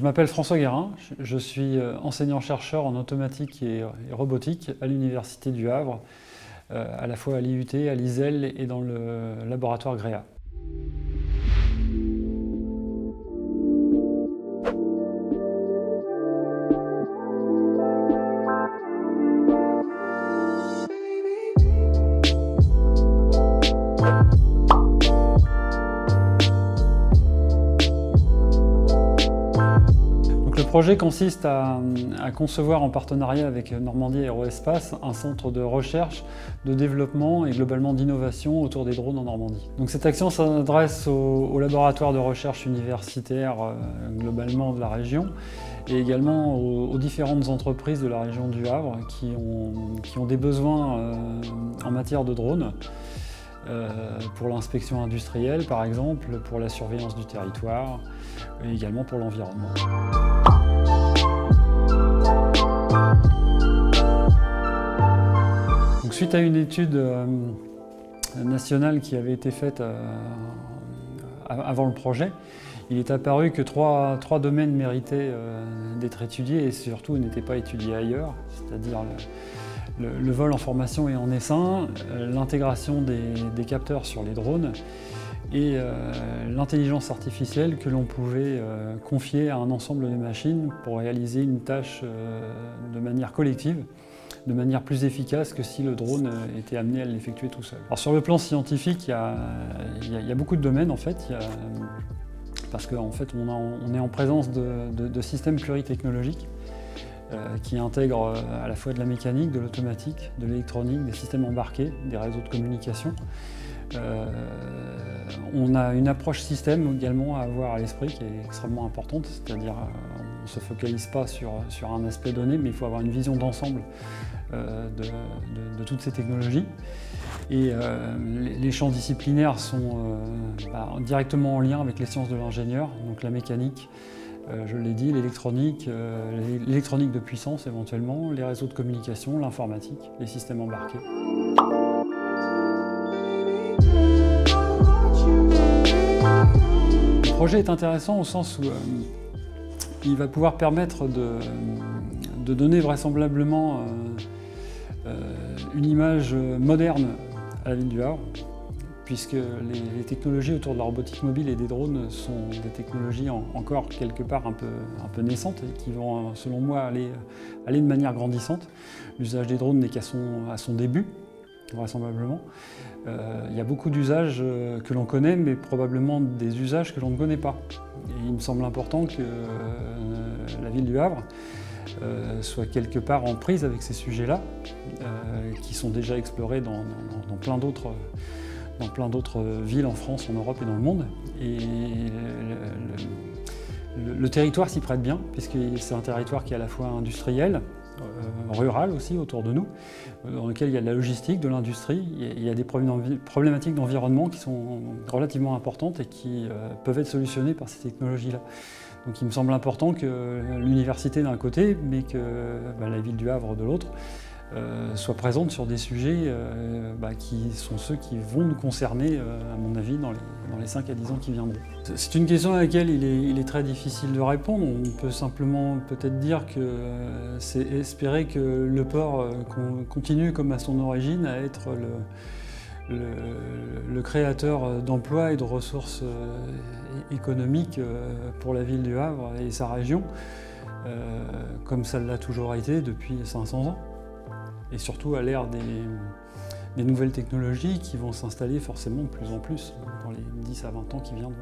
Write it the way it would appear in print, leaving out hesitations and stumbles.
Je m'appelle François Guérin, je suis enseignant-chercheur en automatique et robotique à l'Université du Havre, à la fois à l'IUT, à l'ISEL et dans le laboratoire GREA. Le projet consiste à concevoir en partenariat avec Normandie Aéroespace un centre de recherche, de développement et globalement d'innovation autour des drones en Normandie. Donc cette action s'adresse aux laboratoires de recherche universitaires globalement de la région et également aux différentes entreprises de la région du Havre qui ont des besoins en matière de drones. Pour l'inspection industrielle par exemple, pour la surveillance du territoire et également pour l'environnement. Donc, suite à une étude nationale qui avait été faite avant le projet, il est apparu que trois domaines méritaient d'être étudiés et surtout n'étaient pas étudiés ailleurs, c'est-à-dire le vol en formation et en essaim, l'intégration des capteurs sur les drones et l'intelligence artificielle que l'on pouvait confier à un ensemble de machines pour réaliser une tâche de manière collective, de manière plus efficace que si le drone était amené à l'effectuer tout seul. Alors sur le plan scientifique, il y a beaucoup de domaines en fait, parce qu'en fait on est en présence de systèmes pluritechnologiques qui intègrent à la fois de la mécanique, de l'automatique, de l'électronique, des systèmes embarqués, des réseaux de communication. On a une approche système également à avoir à l'esprit qui est extrêmement importante, c'est-à-dire on ne se focalise pas sur un aspect donné, mais il faut avoir une vision d'ensemble de toutes ces technologies. Et les champs disciplinaires sont directement en lien avec les sciences de l'ingénieur, donc la mécanique, je l'ai dit, l'électronique de puissance éventuellement, les réseaux de communication, l'informatique, les systèmes embarqués. Le projet est intéressant au sens où il va pouvoir permettre de donner vraisemblablement une image moderne à la ville du Havre, puisque les technologies autour de la robotique mobile et des drones sont des technologies encore quelque part un peu naissantes et qui vont, selon moi, aller de manière grandissante. L'usage des drones n'est qu'à son début, vraisemblablement. Il y a beaucoup d'usages que l'on connaît, mais probablement des usages que l'on ne connaît pas. Et il me semble important que la ville du Havre soit quelque part en prise avec ces sujets-là, qui sont déjà explorés dans plein d'autres villes en France, en Europe et dans le monde. Et le territoire s'y prête bien, puisque c'est un territoire qui est à la fois industriel, rural aussi autour de nous, dans lequel il y a de la logistique, de l'industrie, il y a des problématiques d'environnement qui sont relativement importantes et qui peuvent être solutionnées par ces technologies-là. Donc il me semble important que l'université d'un côté, mais que la ville du Havre de l'autre, soit présente sur des sujets qui sont ceux qui vont nous concerner, à mon avis, dans les 5 à 10 ans qui viendront. C'est une question à laquelle il est très difficile de répondre. On peut simplement peut-être dire que c'est espérer que le port continue comme à son origine à être le créateur d'emplois et de ressources économiques pour la ville du Havre et sa région, comme ça l'a toujours été depuis 500 ans. Et surtout à l'ère des nouvelles technologies qui vont s'installer forcément de plus en plus dans les 10 à 20 ans qui viendront.